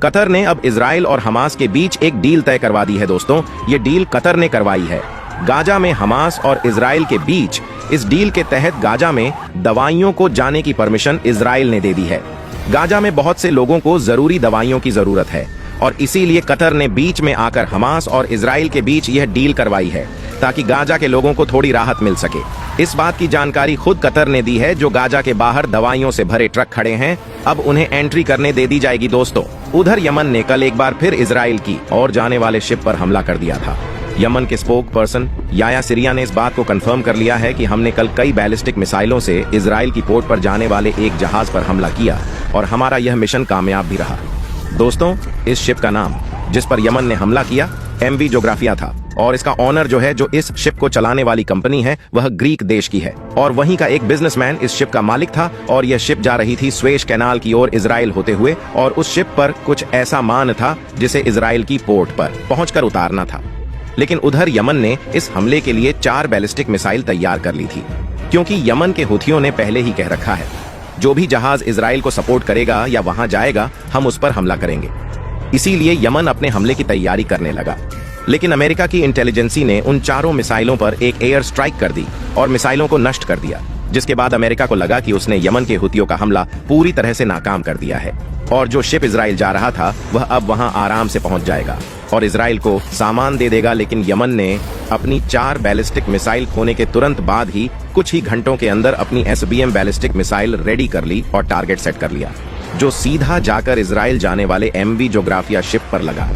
Qatar ने अब Israel और हमास के बीच एक डील तय करवा दी है दोस्तों। ये डील कतर ने करवाई है गाजा में हमास और इजराइल के बीच। इस डील के तहत गाजा में दवाइयों को जाने की परमिशन इजराइल ने दे दी है। गाजा में बहुत से लोगों को जरूरी दवाइयों की जरूरत है और इसीलिए कतर ने बीच में आकर हमास और इजराइल के बीच यह डील करवाई है ताकि गाजा के लोगों को थोड़ी राहत मिल सके। इस बात की जानकारी खुद कतर ने दी है। जो गाजा के बाहर दवाइयों से भरे ट्रक खड़े हैं, अब उन्हें एंट्री करने दे दी जाएगी दोस्तों। उधर यमन ने कल एक बार फिर इजराइल की और जाने वाले शिप पर हमला कर दिया था। यमन के स्पोक पर्सन याया सिरिया ने इस बात को कंफर्म कर लिया है कि हमने कल कई बैलिस्टिक मिसाइलों से इजराइल की पोर्ट पर जाने वाले एक जहाज पर हमला किया और हमारा यह मिशन कामयाब भी रहा। दोस्तों, इस शिप का नाम जिस पर यमन ने हमला किया MV जोग्राफिया था और इसका ऑनर जो इस शिप को चलाने वाली कंपनी है वह ग्रीक देश की है और वहीं का एक बिजनेसमैन इस शिप का मालिक था और यह शिप जा रही थी स्वेज कैनाल की ओर इजराइल होते हुए और उस शिप पर कुछ ऐसा मान था जिसे इजराइल की पोर्ट पर पहुंचकर उतारना था। लेकिन उधर यमन ने इस हमले के लिए 4 बैलिस्टिक मिसाइल तैयार कर ली थी, क्योंकि यमन के हुथियों ने पहले ही कह रखा है जो भी जहाज इजराइल को सपोर्ट करेगा या वहां जाएगा हम उस पर हमला करेंगे। इसीलिए यमन अपने हमले की तैयारी करने लगा। लेकिन अमेरिका की इंटेलिजेंसी ने उन 4 मिसाइलों पर एक एयर स्ट्राइक कर दी और मिसाइलों को नष्ट कर दिया, जिसके बाद अमेरिका को लगा कि उसने यमन के हुथियों का हमला पूरी तरह से नाकाम कर दिया है और जो शिप इजराइल जा रहा था वह अब वहां आराम से पहुंच जाएगा और इजराइल को सामान दे देगा। लेकिन यमन ने अपनी 4 बैलिस्टिक मिसाइल खोने के तुरंत बाद ही कुछ ही घंटों के अंदर अपनी SBM बैलिस्टिक मिसाइल रेडी कर ली और टारगेट सेट कर लिया, जो सीधा जाकर इजराइल जाने वाले MV जोग्राफिया शिप पर लगा।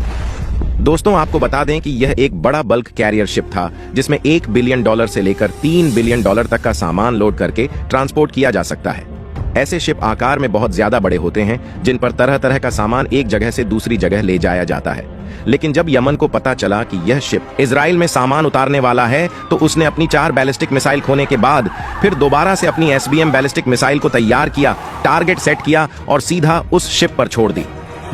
दोस्तों, आपको बता दें कि यह एक बड़ा बल्क कैरियर शिप था जिसमें $1 बिलियन से लेकर $3 बिलियन तक का सामान लोड करके ट्रांसपोर्ट किया जा सकता है। ऐसे शिप आकार में बहुत ज्यादा बड़े होते हैं जिन पर तरह तरह का सामान एक जगह से दूसरी जगह ले जाया जाता है। लेकिन जब यमन को पता चला कि यह शिप इजराइल में सामान उतारने वाला है तो उसने अपनी 4 बैलिस्टिक मिसाइल खोने के बाद फिर दोबारा से अपनी SBM बैलिस्टिक मिसाइल को तैयार किया, टारगेट सेट किया और सीधा उस शिप पर छोड़ दी।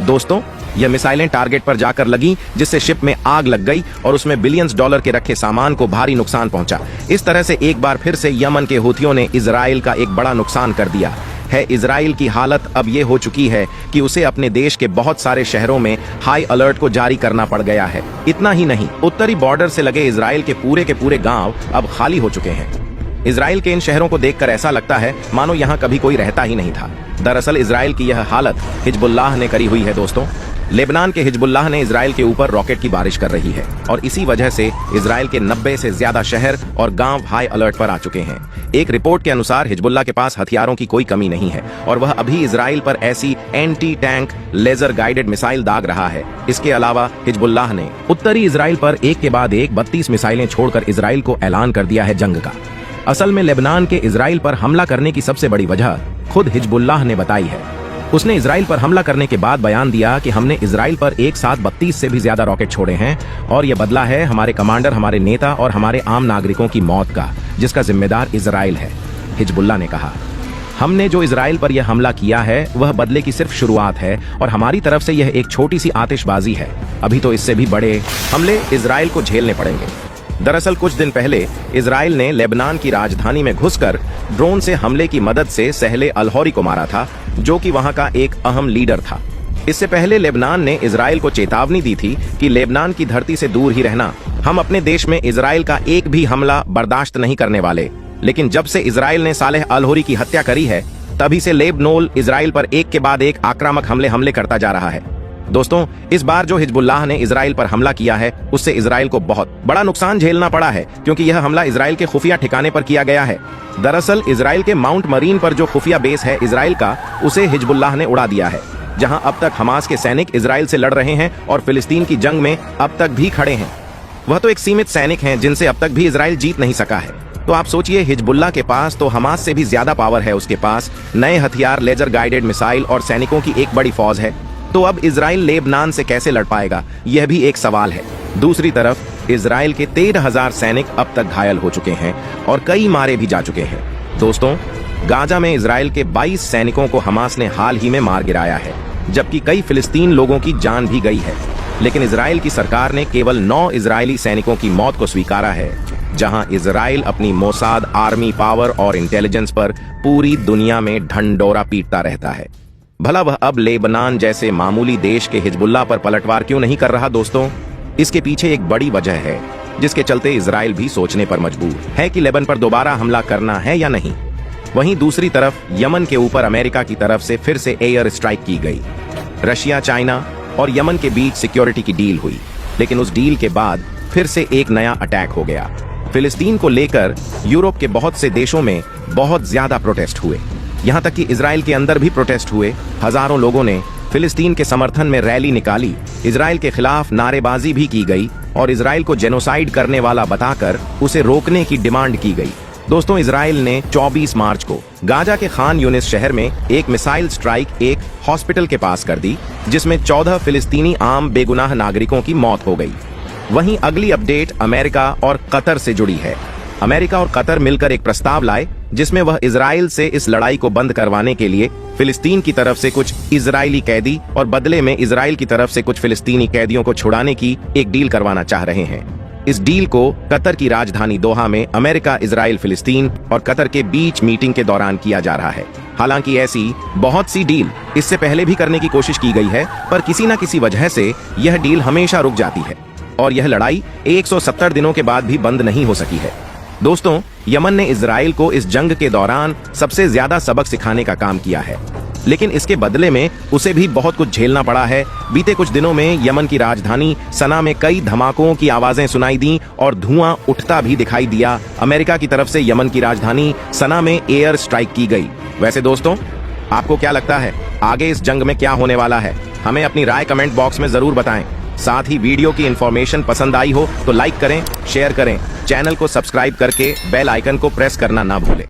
दोस्तों, यह मिसाइलें टारगेट पर जाकर लगी जिससे शिप में आग लग गई और उसमें बिलियंस डॉलर के रखे सामान को भारी नुकसान पहुंचा। इस तरह से एक बार फिर से यमन के हुथियों ने इजराइल का एक बड़ा नुकसान कर दिया है। इजराइल की हालत अब ये हो चुकी है कि उसे अपने देश के बहुत सारे शहरों में हाई अलर्ट को जारी करना पड़ गया है। इतना ही नहीं, उत्तरी बॉर्डर से लगे इजराइल के पूरे गांव अब खाली हो चुके हैं। इजराइल के इन शहरों को देखकर ऐसा लगता है मानो यहाँ कभी कोई रहता ही नहीं था। दरअसल इजराइल की यह हालत हिजबुल्लाह ने करी हुई है दोस्तों। लेबनान के हिजबुल्लाह ने इजराइल के ऊपर रॉकेट की बारिश कर रही है और इसी वजह से इजराइल के 90 से ज्यादा शहर और गांव हाई अलर्ट पर आ चुके हैं। एक रिपोर्ट के अनुसार हिजबुल्लाह के पास हथियारों की कोई कमी नहीं है और वह अभी इजराइल पर ऐसी anti tank laser guided missile दाग रहा है। इसके अलावा हिजबुल्लाह ने उत्तरी इजराइल पर एक के बाद एक 32 मिसाइलें छोड़कर इजराइल को ऐलान कर दिया है जंग का। असल में लेबनान के इजराइल पर हमला करने की सबसे बड़ी वजह खुद हिजबुल्लाह ने बताई है। उसने इजराइल पर हमला करने के बाद बयान दिया कि हमने इजराइल पर एक साथ 32 से भी ज्यादा रॉकेट छोड़े हैं और यह बदला है हमारे कमांडर, हमारे नेता और हमारे आम नागरिकों की मौत का, जिसका जिम्मेदार इजराइल है। हिजबुल्लाह ने कहा, हमने जो इजराइल पर यह हमला किया है वह बदले की सिर्फ शुरुआत है और हमारी तरफ से यह एक छोटी सी आतिशबाजी है। अभी तो इससे भी बड़े हमले इजराइल को झेलने पड़ेंगे। दरअसल कुछ दिन पहले इजराइल ने लेबनान की राजधानी में घुसकर ड्रोन से हमले की मदद से सहले अलहौरी को मारा था, जो कि वहां का एक अहम लीडर था। इससे पहले लेबनान ने इजराइल को चेतावनी दी थी कि लेबनान की धरती से दूर ही रहना, हम अपने देश में इजराइल का एक भी हमला बर्दाश्त नहीं करने वाले। लेकिन जब से इजराइल ने सालेह अलहौरी की हत्या करी है तभी से लेबनोन इजराइल पर एक के बाद एक आक्रामक हमले करता जा रहा है। दोस्तों, इस बार जो हिजबुल्लाह ने इजराइल पर हमला किया है उससे इजराइल को बहुत बड़ा नुकसान झेलना पड़ा है, क्योंकि यह हमला इजराइल के खुफिया ठिकाने पर किया गया है। दरअसल इजराइल के माउंट मरीन पर जो खुफिया बेस है इजराइल का, उसे हिजबुल्लाह ने उड़ा दिया है, जहां अब तक हमास के सैनिक इजराइल से लड़ रहे हैं और फिलिस्तीन की जंग में अब तक भी खड़े हैं। वह तो एक सीमित सैनिक हैं जिनसे अब तक भी इजराइल जीत नहीं सका है। तो आप सोचिए, हिजबुल्लाह के पास तो हमास से भी ज्यादा पावर है, उसके पास नए हथियार, लेजर गाइडेड मिसाइल और सैनिकों की एक बड़ी फौज है। तो अब इजराइल लेबनान से कैसे लड़ पाएगा, यह भी एक सवाल है। दूसरी तरफ इजराइल के 13,000 सैनिक अब तक घायल हो चुके हैं और कई मारे भी जा चुके हैं। दोस्तों, गाजा में इजराइल के 22 सैनिकों को हमास ने हाल ही में मार गिराया है, जबकि कई फिलिस्तीन लोगों की जान भी गई है। लेकिन इजराइल की सरकार ने केवल 9 इजरायली सैनिकों की मौत को स्वीकारा है, जहां इजराइल अपनी मोसाद, आर्मी पावर और इंटेलिजेंस पर पूरी दुनिया में ढंढोरा पीटता रहता है। भला वह अब लेबनान जैसे मामूली देश के हिजबुल्लाह पर पलटवार क्यों नहीं कर रहा दोस्तों? इसके पीछे एक बड़ी वजह है जिसके चलते इजराइल भी सोचने पर मजबूर है कि लेबनान पर दोबारा हमला करना है या नहीं। वहीं दूसरी तरफ यमन के ऊपर अमेरिका की तरफ से फिर से एयर स्ट्राइक की गई। रशिया, चाइना और यमन के बीच सिक्योरिटी की डील हुई, लेकिन उस डील के बाद फिर से एक नया अटैक हो गया। फिलिस्तीन को लेकर यूरोप के बहुत से देशों में बहुत ज्यादा प्रोटेस्ट हुए, यहां तक कि इजराइल के अंदर भी प्रोटेस्ट हुए। हजारों लोगों ने फिलिस्तीन के समर्थन में रैली निकाली, इजराइल के खिलाफ नारेबाजी भी की गई और इजराइल को जेनोसाइड करने वाला बताकर उसे रोकने की डिमांड की गई। दोस्तों, इजराइल ने 24 मार्च को गाजा के खान यूनिस शहर में एक मिसाइल स्ट्राइक एक हॉस्पिटल के पास कर दी, जिसमें 14 फिलिस्तीनी आम बेगुनाह नागरिकों की मौत हो गई। वहीं अगली अपडेट अमेरिका और कतर से जुड़ी है। अमेरिका और कतर मिलकर एक प्रस्ताव लाए जिसमें वह इजराइल से इस लड़ाई को बंद करवाने के लिए फिलिस्तीन की तरफ से कुछ इजरायली कैदी और बदले में इजराइल की तरफ से कुछ फिलिस्तीनी कैदियों को छुड़ाने की एक डील करवाना चाह रहे हैं। इस डील को कतर की राजधानी दोहा में अमेरिका, इजराइल, फिलिस्तीन और कतर के बीच मीटिंग के दौरान किया जा रहा है। हालांकि ऐसी बहुत सी डील इससे पहले भी करने की कोशिश की गई है, पर किसी न किसी वजह से यह डील हमेशा रुक जाती है और यह लड़ाई 170 दिनों के बाद भी बंद नहीं हो सकी है। दोस्तों, यमन ने इजराइल को इस जंग के दौरान सबसे ज्यादा सबक सिखाने का काम किया है, लेकिन इसके बदले में उसे भी बहुत कुछ झेलना पड़ा है। बीते कुछ दिनों में यमन की राजधानी सना में कई धमाकों की आवाजें सुनाई दी और धुआं उठता भी दिखाई दिया। अमेरिका की तरफ से यमन की राजधानी सना में एयर स्ट्राइक की गई। वैसे दोस्तों, आपको क्या लगता है आगे इस जंग में क्या होने वाला है? हमें अपनी राय कमेंट बॉक्स में जरूर बताएं। साथ ही वीडियो की इंफॉर्मेशन पसंद आई हो तो लाइक करें, शेयर करें, चैनल को सब्सक्राइब करके बेल आइकन को प्रेस करना ना भूलें।